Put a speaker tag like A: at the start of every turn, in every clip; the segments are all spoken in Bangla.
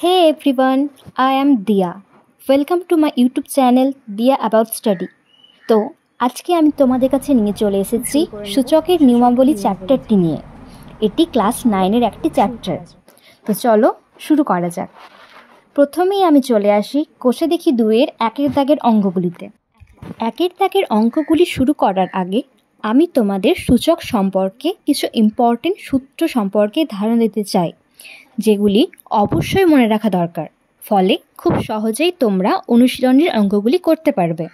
A: Hey everyone, I am Dia. Welcome to my YouTube channel Dia About Study. তো আজকে আমি তোমাদের কাছে নিয়ে চলে এসেছি সূচকের নিয়মাবলী চ্যাপ্টারটি নিয়ে। এটি ক্লাস 9 এর একটি চ্যাপ্টার। তো চলো শুরু করা যাক। প্রথমেই আমি চলে আসি কোষে দেখি 2 এর 1 এর দাগের অঙ্কগুলিতে। 1 এর দাগের অঙ্কগুলি শুরু করার আগে আমি তোমাদের সূচক সম্পর্কে কিছু ইম্পর্টেন্ট সূত্র সম্পর্কে ধারণা দিতে চাই, যেগুলি অবশ্যই মনে রাখা দরকার। ফলে খুব সহজেই তোমরা অনুশীলনের অঙ্কগুলি করতে পারবে।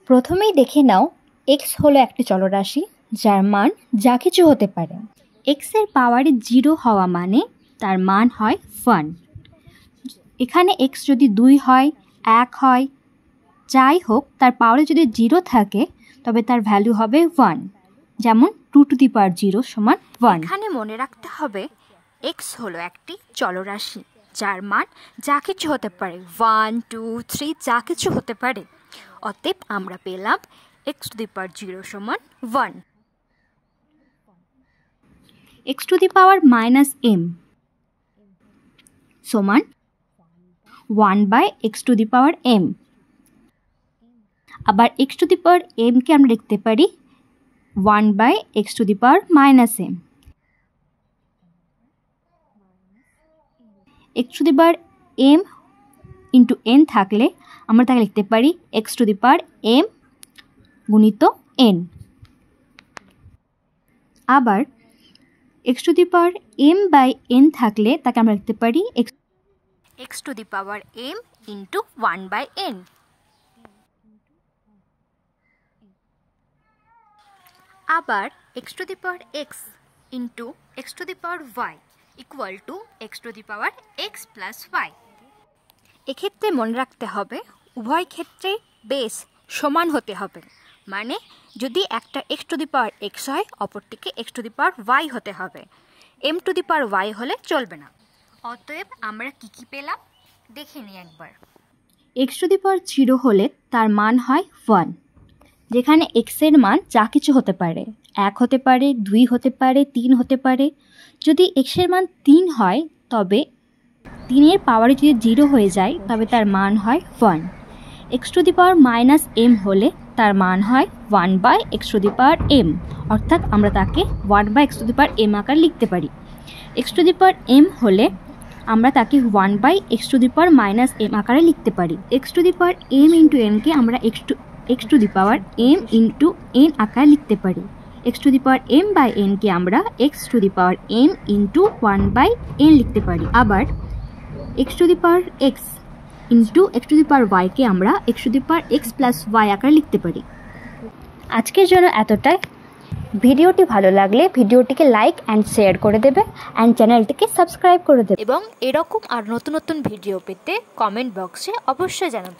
A: প্রথমেই দেখে নাও, x হলো একটি চলরাশি যার মান যা কিছু হতে পারে। x এর পাওয়ারে 0 হওয়া মানে তার মান হয় 1। এখানে x যদি 2 হয়, 1 হয়, যাই হোক তার পাওয়ারে যদি 0 থাকে তবে তার ভ্যালু হবে 1। যেমন 2 টু দি পাওয়ার 0 সমান 1। এখানে মনে রাখতে হবে x হলো একটি চলরাশি যার মান যা কিছু হতে পারে, 1, 2, 3 যা কিছু হতে পারে। অতএব আমরা পেলাম x টু দি পাওয়ার 0 সমান 1। x to the power minus m সমান 1 by x to the power m। আবার x to the power m কে আমরা লিখতে পারি 1 by x to the power minus m। x to the power m into n থাকলে আমরা তাকে লিখতে পারি x to the power m গুণিত n। আবার x to the power m by n থাকলে তাকে আমরা লিখতে পারি x to the power m into 1 by n। আবার x to the power x into x to the power y equal to x to the power x plus y। এক্ষেত্রে মনে রাখতে হবে উভয় ক্ষেত্রে বেস সমান হতে হবে, মানে যদি একটা x to the power x হয় অপরটিকে x to the power y হতে হবে, m two the power y হলে চলবে না। অতএব আমরা কি পেলাম দেখে নিই একবার। x টু দি পাওয়ার 0 হলে তার মান হয় 1, যেখানে x এর মান যা কিছু হতে পারে, 1 হতে পারে, 2 হতে পারে, 3 হতে পারে। যদি x এর মান 3 হয় তবে 3 এর পাওয়ারে যদি 0 হয়ে যায় তবে তার মান হয় 1। x to the power minus m হলে তার মান হয় 1 by x to the power m, অর্থাৎ আমরা তাকে 1 by x to the power m আকারে লিখতে পারি। x to the power m হলে আমরা তাকে 1 by x to the power minus m আকারে লিখতে পারি। x to the power m into n কে আমরা x to the power m into n আকারে লিখতে পারি। x to the power m by n কে আমরা x to the power m into 1 by n লিখতে পারি। আবার x to the power x into x to the power y কে আমরা x to the power x plus y আকারে লিখতে পারি। আজকের জন্য এতটাই। ভিডিওটি ভালো লাগলে ভিডিওটিকে লাইক অ্যান্ড শেয়ার করে দেবে অ্যান্ড চ্যানেলটিকে সাবস্ক্রাইব করে দেবে, এবং এরকম আর নতুন নতুন ভিডিও পেতে কমেন্ট বক্সে অবশ্যই জানাবে।